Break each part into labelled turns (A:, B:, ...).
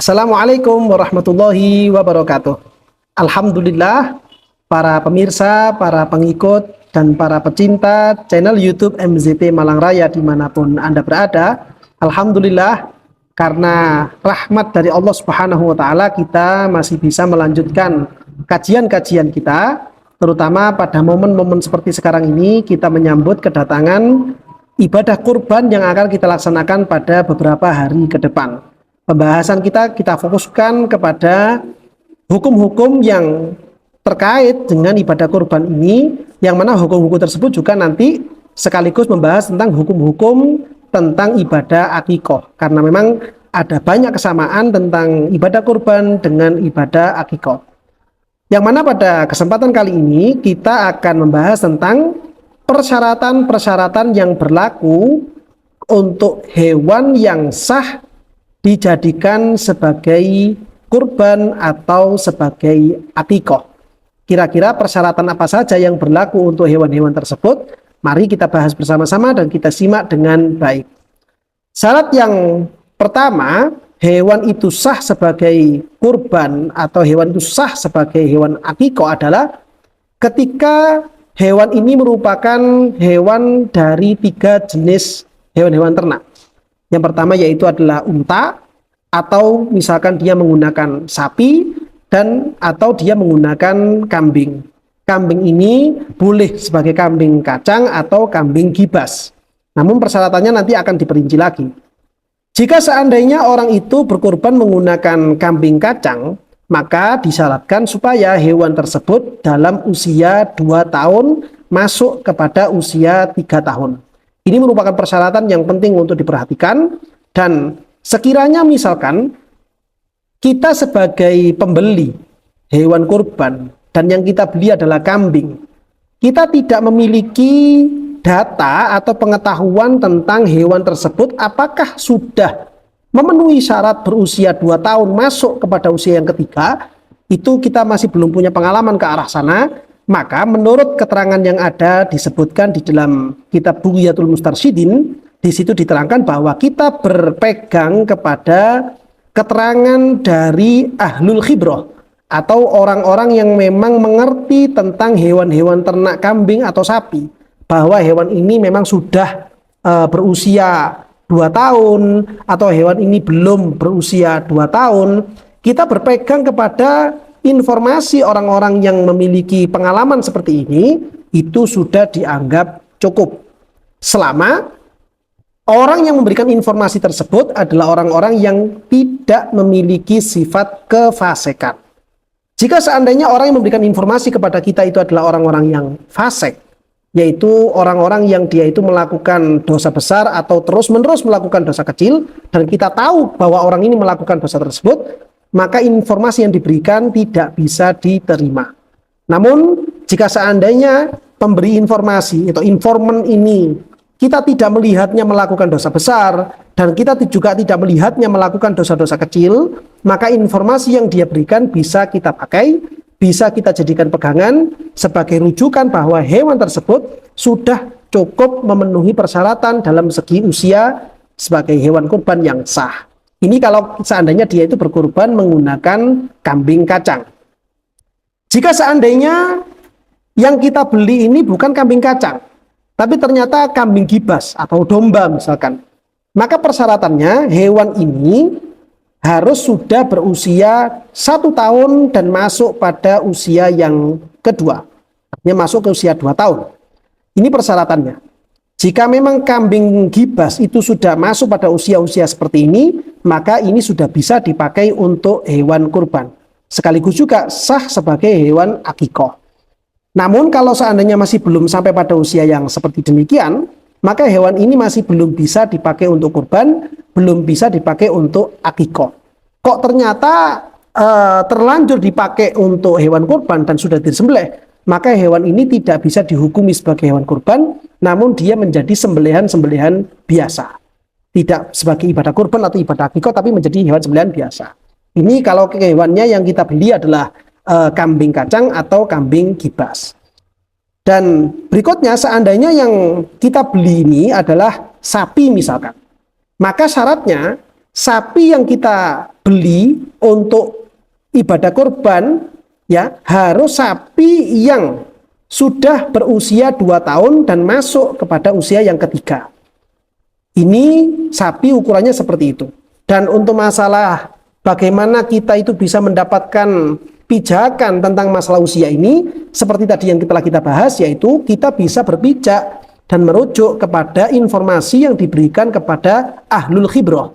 A: Assalamualaikum warahmatullahi wabarakatuh. Alhamdulillah, para pemirsa, para pengikut, dan para pecinta channel YouTube MZT Malang Raya dimanapun Anda berada. Alhamdulillah, karena rahmat dari Allah Subhanahu wa Ta'ala, kita masih bisa melanjutkan kajian-kajian kita, terutama pada momen-momen seperti sekarang ini. Kita menyambut kedatangan ibadah kurban yang akan kita laksanakan pada beberapa hari ke depan. Pembahasan kita fokuskan kepada hukum-hukum yang terkait dengan ibadah kurban ini, yang mana hukum-hukum tersebut juga nanti sekaligus membahas tentang hukum-hukum tentang ibadah akikoh, karena memang ada banyak kesamaan tentang ibadah kurban dengan ibadah akikoh. Yang mana pada kesempatan kali ini kita akan membahas tentang persyaratan-persyaratan yang berlaku untuk hewan yang sah dijadikan sebagai kurban atau sebagai akikoh. Kira-kira persyaratan apa saja yang berlaku untuk hewan-hewan tersebut? Mari kita bahas bersama-sama dan kita simak dengan baik. Syarat yang pertama, hewan itu sah sebagai kurban atau hewan itu sah sebagai hewan akikoh adalah ketika hewan ini merupakan hewan dari 3 jenis hewan-hewan ternak. Yang pertama yaitu adalah unta, atau misalkan dia menggunakan sapi, dan atau dia menggunakan kambing. Kambing ini boleh sebagai kambing kacang atau kambing gibas. Namun persyaratannya nanti akan diperinci lagi. Jika seandainya orang itu berkurban menggunakan kambing kacang, maka disyaratkan supaya hewan tersebut dalam usia 2 tahun masuk kepada usia 3 tahun. Ini merupakan persyaratan yang penting untuk diperhatikan, dan sekiranya misalkan kita sebagai pembeli hewan kurban dan yang kita beli adalah kambing, kita tidak memiliki data atau pengetahuan tentang hewan tersebut apakah sudah memenuhi syarat berusia 2 tahun masuk kepada usia yang ketiga, itu kita masih belum punya pengalaman ke arah sana. Maka menurut keterangan yang ada disebutkan di dalam kitab Bughyatul Mustarsyidin, di situ diterangkan bahwa kita berpegang kepada keterangan dari ahlul khibrah atau orang-orang yang memang mengerti tentang hewan-hewan ternak kambing atau sapi, bahwa hewan ini memang sudah berusia 2 tahun atau hewan ini belum berusia 2 tahun. Kita berpegang kepada informasi orang-orang yang memiliki pengalaman seperti ini, itu sudah dianggap cukup. Selama orang yang memberikan informasi tersebut adalah orang-orang yang tidak memiliki sifat kefasikan. Jika seandainya orang yang memberikan informasi kepada kita itu adalah orang-orang yang fasik, yaitu orang-orang yang dia itu melakukan dosa besar atau terus-menerus melakukan dosa kecil, dan kita tahu bahwa orang ini melakukan dosa tersebut, maka informasi yang diberikan tidak bisa diterima. Namun jika seandainya pemberi informasi atau informan ini kita tidak melihatnya melakukan dosa besar dan kita juga tidak melihatnya melakukan dosa-dosa kecil, maka informasi yang dia berikan bisa kita pakai, bisa kita jadikan pegangan sebagai rujukan bahwa hewan tersebut sudah cukup memenuhi persyaratan dalam segi usia sebagai hewan kurban yang sah. Ini kalau seandainya dia itu berkurban menggunakan kambing kacang. Jika seandainya yang kita beli ini bukan kambing kacang, tapi ternyata kambing gibas atau domba misalkan, maka persyaratannya hewan ini harus sudah berusia 1 tahun dan masuk pada usia yang kedua. Artinya masuk ke usia 2 tahun. Ini persyaratannya. Jika memang kambing gibas itu sudah masuk pada usia-usia seperti ini, maka ini sudah bisa dipakai untuk hewan kurban. Sekaligus juga sah sebagai hewan akikoh. Namun kalau seandainya masih belum sampai pada usia yang seperti demikian, maka hewan ini masih belum bisa dipakai untuk kurban, belum bisa dipakai untuk akikoh. Kok ternyata terlanjur dipakai untuk hewan kurban dan sudah disembelih, maka hewan ini tidak bisa dihukumi sebagai hewan kurban, namun dia menjadi sembelihan-sembelihan biasa. Tidak sebagai ibadah kurban atau ibadah akikoh, tapi menjadi hewan sembelihan biasa. Ini kalau hewannya yang kita beli adalah kambing kacang atau kambing gibas. Dan berikutnya, seandainya yang kita beli ini adalah sapi misalkan, maka syaratnya sapi yang kita beli untuk ibadah kurban ya harus sapi yang sudah berusia 2 tahun dan masuk kepada usia yang ketiga. Ini sapi ukurannya seperti itu. Dan untuk masalah bagaimana kita itu bisa mendapatkan pijakan tentang masalah usia ini, seperti tadi yang telah kita bahas, yaitu kita bisa berpijak dan merujuk kepada informasi yang diberikan kepada ahlul khibrah,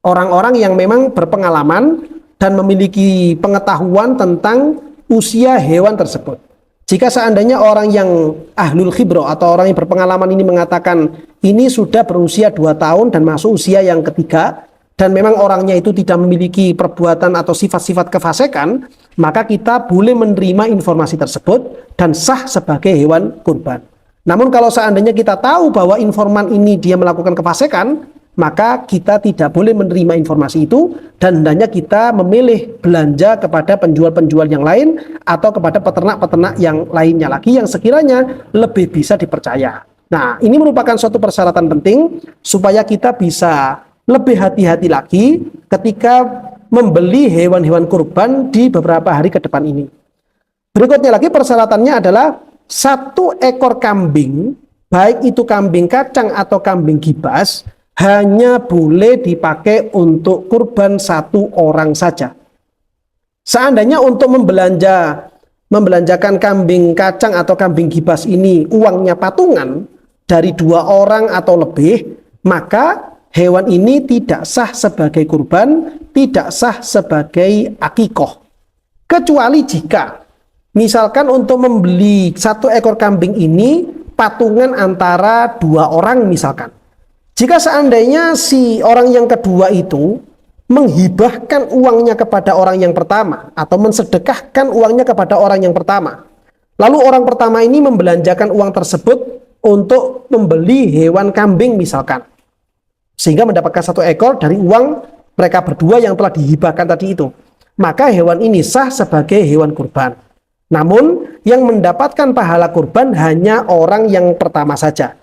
A: orang-orang yang memang berpengalaman dan memiliki pengetahuan tentang usia hewan tersebut. Jika seandainya orang yang ahlul khibrah atau orang yang berpengalaman ini mengatakan ini sudah berusia 2 tahun dan masuk usia yang ketiga, dan memang orangnya itu tidak memiliki perbuatan atau sifat-sifat kefasikan, maka kita boleh menerima informasi tersebut dan sah sebagai hewan kurban. Namun kalau seandainya kita tahu bahwa informan ini dia melakukan kefasikan, maka kita tidak boleh menerima informasi itu dan hendaknya kita memilih belanja kepada penjual-penjual yang lain atau kepada peternak-peternak yang lainnya lagi yang sekiranya lebih bisa dipercaya. Nah, ini merupakan suatu persyaratan penting supaya kita bisa lebih hati-hati lagi ketika membeli hewan-hewan kurban di beberapa hari ke depan ini. Berikutnya lagi persyaratannya adalah 1 ekor kambing, baik itu kambing kacang atau kambing gibas, hanya boleh dipakai untuk kurban 1 orang saja. Seandainya untuk membelanjakan kambing kacang atau kambing gibas ini uangnya patungan dari 2 orang atau lebih, maka hewan ini tidak sah sebagai kurban, tidak sah sebagai akikoh. Kecuali jika, misalkan untuk membeli 1 ekor kambing ini patungan antara 2 orang misalkan. Jika seandainya si orang yang kedua itu menghibahkan uangnya kepada orang yang pertama atau mensedekahkan uangnya kepada orang yang pertama, lalu orang pertama ini membelanjakan uang tersebut untuk membeli hewan kambing misalkan, sehingga mendapatkan 1 ekor dari uang mereka berdua yang telah dihibahkan tadi itu, maka hewan ini sah sebagai hewan kurban. Namun yang mendapatkan pahala kurban hanya orang yang pertama saja.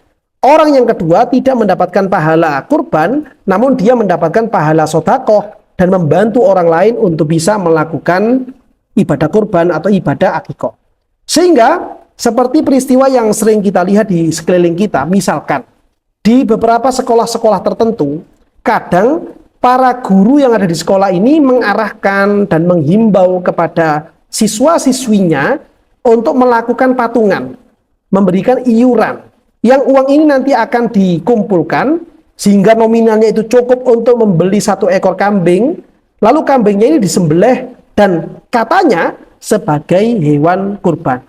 A: Orang yang kedua tidak mendapatkan pahala kurban, namun dia mendapatkan pahala sodakoh dan membantu orang lain untuk bisa melakukan ibadah kurban atau ibadah akikoh. Sehingga seperti peristiwa yang sering kita lihat di sekeliling kita, misalkan di beberapa sekolah-sekolah tertentu, kadang para guru yang ada di sekolah ini mengarahkan dan menghimbau kepada siswa-siswinya untuk melakukan patungan, memberikan iuran, yang uang ini nanti akan dikumpulkan sehingga nominalnya itu cukup untuk membeli 1 ekor kambing, lalu kambingnya ini disembelih dan katanya sebagai hewan kurban.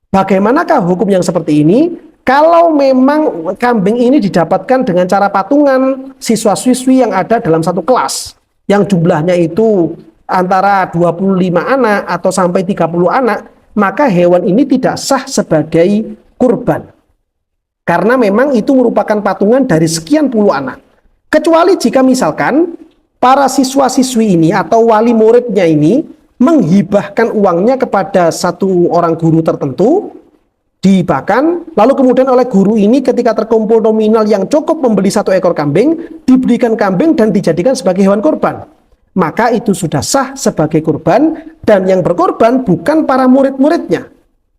A: Bagaimanakah hukum yang seperti ini? Kalau memang kambing ini didapatkan dengan cara patungan siswa-siswi yang ada dalam 1 kelas, yang jumlahnya itu antara 25 anak atau sampai 30 anak, maka hewan ini tidak sah sebagai kurban. Karena memang itu merupakan patungan dari sekian puluh anak. Kecuali jika misalkan para siswa-siswi ini atau wali muridnya ini menghibahkan uangnya kepada 1 orang guru tertentu, dihibahkan, lalu kemudian oleh guru ini ketika terkumpul nominal yang cukup membeli 1 ekor kambing, diberikan kambing dan dijadikan sebagai hewan kurban. Maka itu sudah sah sebagai kurban, dan yang berkorban bukan para murid-muridnya.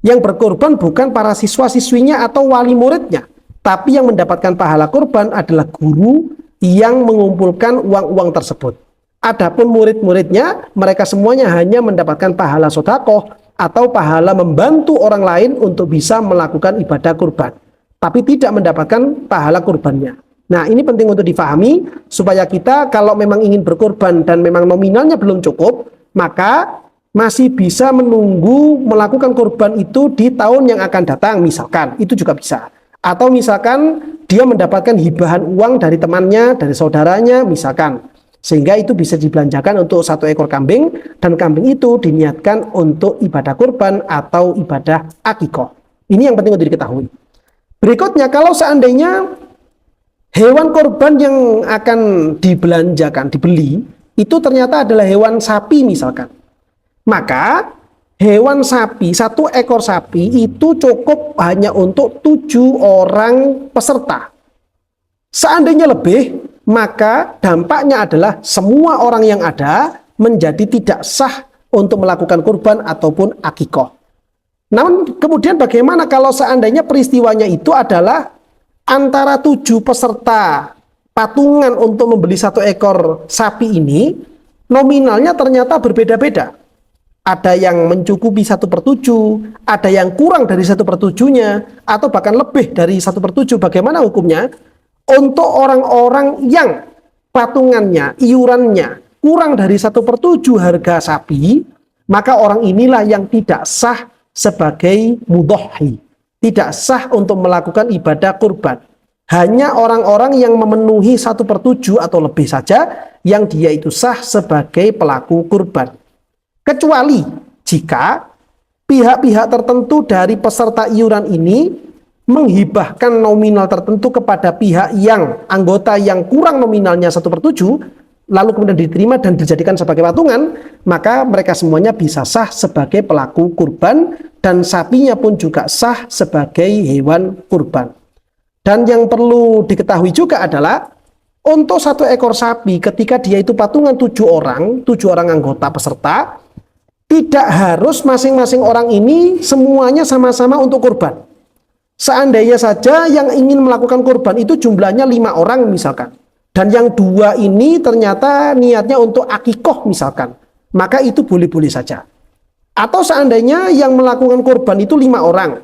A: Yang berkorban bukan para siswa-siswinya atau wali muridnya, tapi yang mendapatkan pahala kurban adalah guru yang mengumpulkan uang-uang tersebut. Adapun murid-muridnya, mereka semuanya hanya mendapatkan pahala sodakoh atau pahala membantu orang lain untuk bisa melakukan ibadah kurban, tapi tidak mendapatkan pahala kurbannya. Nah, ini penting untuk difahami supaya kita kalau memang ingin berkurban dan memang nominalnya belum cukup, maka masih bisa menunggu melakukan kurban itu di tahun yang akan datang misalkan, itu juga bisa. Atau misalkan dia mendapatkan hibahan uang dari temannya, dari saudaranya misalkan, sehingga itu bisa dibelanjakan untuk 1 ekor kambing, dan kambing itu diniatkan untuk ibadah kurban atau ibadah akikoh. Ini yang penting untuk diketahui. Berikutnya, kalau seandainya hewan kurban yang akan dibelanjakan, dibeli, itu ternyata adalah hewan sapi misalkan, maka hewan sapi, 1 ekor sapi itu cukup hanya untuk 7 orang peserta. Seandainya lebih, maka dampaknya adalah semua orang yang ada menjadi tidak sah untuk melakukan kurban ataupun akikoh. Namun kemudian bagaimana kalau seandainya peristiwanya itu adalah antara 7 peserta patungan untuk membeli 1 ekor sapi ini, nominalnya ternyata berbeda-beda. Ada yang mencukupi 1/7, ada yang kurang dari 1/7-nya, atau bahkan lebih dari 1/7. Bagaimana hukumnya? Untuk orang-orang yang patungannya, iurannya kurang dari 1/7 harga sapi, maka orang inilah yang tidak sah sebagai mudhohi, tidak sah untuk melakukan ibadah kurban. Hanya orang-orang yang memenuhi 1/7 atau lebih saja yang dia itu sah sebagai pelaku kurban. Kecuali jika pihak-pihak tertentu dari peserta iuran ini menghibahkan nominal tertentu kepada pihak yang anggota yang kurang nominalnya 1/7, lalu kemudian diterima dan dijadikan sebagai patungan, maka mereka semuanya bisa sah sebagai pelaku kurban dan sapinya pun juga sah sebagai hewan kurban. Dan yang perlu diketahui juga adalah untuk 1 ekor sapi ketika dia itu patungan 7 orang anggota peserta, tidak harus masing-masing orang ini semuanya sama-sama untuk kurban. Seandainya saja yang ingin melakukan kurban itu jumlahnya 5 orang misalkan, dan yang 2 ini ternyata niatnya untuk akikoh misalkan, maka itu boleh-boleh saja. Atau seandainya yang melakukan kurban itu 5 orang,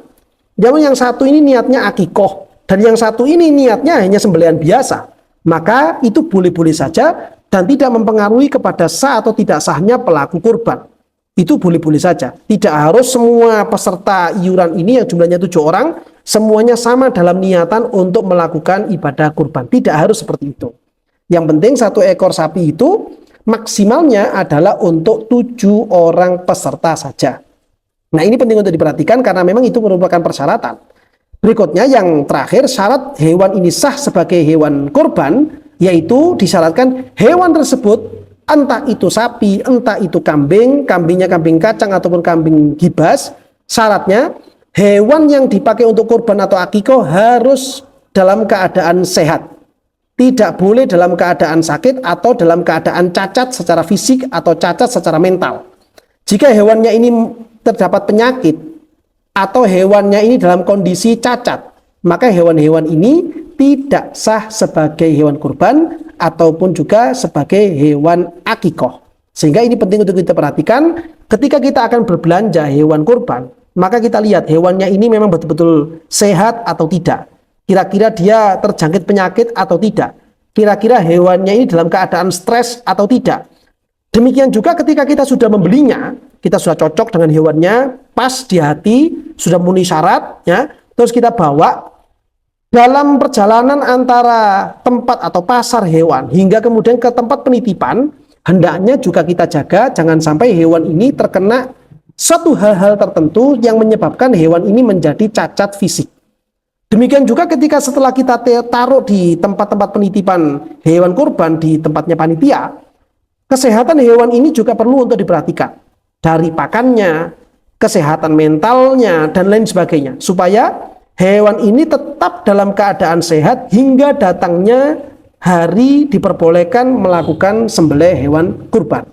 A: namun yang 1 ini niatnya akikoh, dan yang 1 ini niatnya hanya sembelihan biasa, maka itu boleh-boleh saja dan tidak mempengaruhi kepada sah atau tidak sahnya pelaku kurban. Itu boleh-boleh saja. Tidak harus semua peserta iuran ini yang jumlahnya 7 orang semuanya sama dalam niatan untuk melakukan ibadah kurban. Tidak harus seperti itu. Yang penting 1 ekor sapi itu maksimalnya adalah untuk 7 orang peserta saja. Nah, ini penting untuk diperhatikan karena memang itu merupakan persyaratan. Berikutnya yang terakhir, syarat hewan ini sah sebagai hewan kurban, yaitu disyaratkan hewan tersebut entah itu sapi, entah itu kambing, kambingnya kambing kacang ataupun kambing gibas, syaratnya hewan yang dipakai untuk kurban atau akikoh harus dalam keadaan sehat. Tidak boleh dalam keadaan sakit atau dalam keadaan cacat secara fisik atau cacat secara mental. Jika hewannya ini terdapat penyakit atau hewannya ini dalam kondisi cacat, maka hewan-hewan ini tidak sah sebagai hewan kurban ataupun juga sebagai hewan akikoh. Sehingga ini penting untuk kita perhatikan ketika kita akan berbelanja hewan kurban, maka kita lihat hewannya ini memang betul-betul sehat atau tidak. Kira-kira dia terjangkit penyakit atau tidak. Kira-kira hewannya ini dalam keadaan stres atau tidak. Demikian juga ketika kita sudah membelinya, kita sudah cocok dengan hewannya, pas di hati, sudah memenuhi syarat, ya, terus kita bawa dalam perjalanan antara tempat atau pasar hewan hingga kemudian ke tempat penitipan, hendaknya juga kita jaga jangan sampai hewan ini terkena suatu hal-hal tertentu yang menyebabkan hewan ini menjadi cacat fisik. Demikian juga ketika setelah kita taruh di tempat-tempat penitipan hewan kurban di tempatnya panitia, kesehatan hewan ini juga perlu untuk diperhatikan. Dari pakannya, kesehatan mentalnya, dan lain sebagainya. Supaya hewan ini tetap dalam keadaan sehat hingga datangnya hari diperbolehkan melakukan sembelih hewan kurban.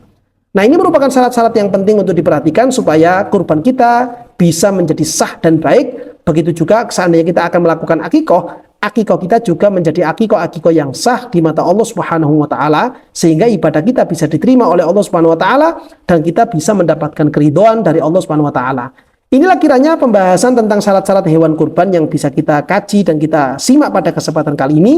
A: Nah, ini merupakan syarat-syarat yang penting untuk diperhatikan supaya kurban kita bisa menjadi sah dan baik. Begitu juga seandainya kita akan melakukan akikoh, akikoh kita juga menjadi akikoh yang sah di mata Allah Subhanahu wa taala sehingga ibadah kita bisa diterima oleh Allah Subhanahu wa taala dan kita bisa mendapatkan keridhaan dari Allah Subhanahu wa taala. Inilah kiranya pembahasan tentang syarat-syarat hewan kurban yang bisa kita kaji dan kita simak pada kesempatan kali ini.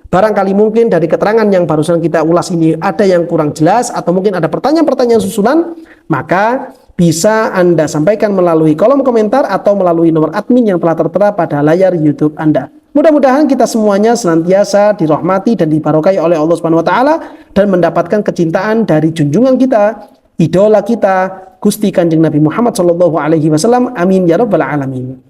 A: Barangkali mungkin dari keterangan yang barusan kita ulas ini ada yang kurang jelas atau mungkin ada pertanyaan-pertanyaan susulan, maka bisa Anda sampaikan melalui kolom komentar atau melalui nomor admin yang telah tertera pada layar YouTube Anda. Mudah-mudahan kita semuanya senantiasa dirahmati dan dibarokai oleh Allah Subhanahu wa taala dan mendapatkan kecintaan dari junjungan kita, idola kita, Gusti Kanjeng Nabi Muhammad sallallahu alaihi wasallam. Amin ya rabbal alamin.